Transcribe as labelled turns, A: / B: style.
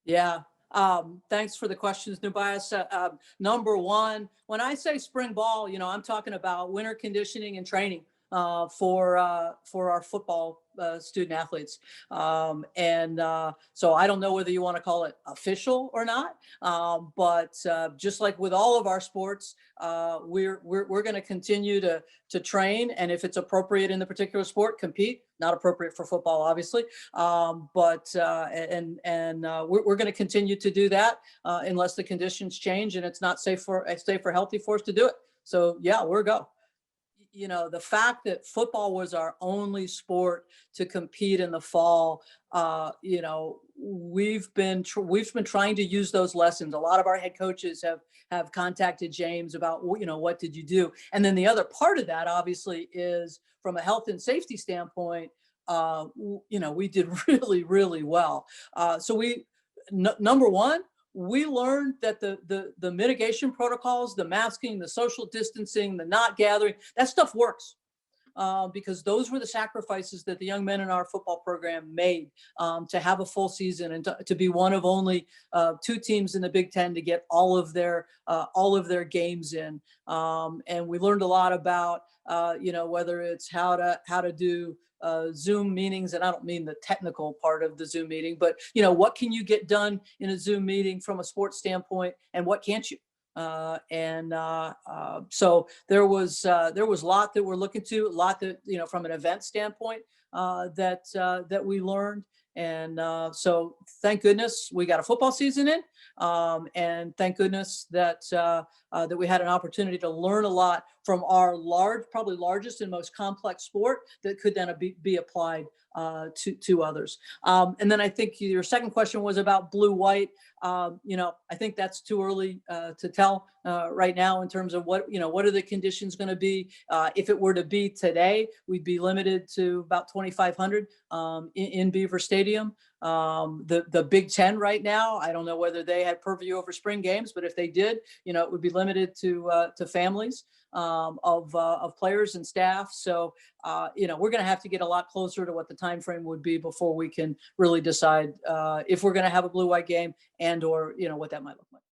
A: Yeah. Thanks for the questions, Nubias. Number one, when I say spring ball, I'm talking about winter conditioning and training for our football student athletes. And so I don't know whether you want to call it official or not, but just like with all of our sports, we're going to continue to train, and if it's appropriate in the particular sport, compete. Not appropriate for football, obviously, but we're going to continue to do that unless the conditions change and it's not safe or healthy for us to do it. So yeah, we're go. The fact that football was our only sport to compete in the fall, we've been trying to use those lessons. A lot of our head coaches have contacted James about, what did you do? And then the other part of that, obviously, is from a health and safety standpoint. We did really, really well. Number one, we learned that the mitigation protocols, the masking, the social distancing, the not gathering, that stuff works. Because those were the sacrifices that the young men in our football program made to have a full season and to be one of only two teams in the Big Ten to get all of their games in. And we learned a lot about whether it's how to do Zoom meetings, and I don't mean the technical part of the Zoom meeting, but what can you get done in a Zoom meeting from a sports standpoint, and what can't you? So there was a lot that we're looking to, a lot that from an event standpoint that we learned, and so thank goodness we got a football season in, and thank goodness that we had an opportunity to learn a lot from our probably largest and most complex sport that could then be applied to others. And then I think your second question was about blue white. I think that's too early to tell right now in terms of what are the conditions going to be. If it were to be today, we'd be limited to about 2,500 in Beaver Stadium. The Big Ten right now, I don't know whether they had purview over spring games, but if they did, it would be limited to families of players and staff. So we're going to have to get a lot closer to what the time frame would be before we can really decide if we're going to have a blue-white game and or what that might look like.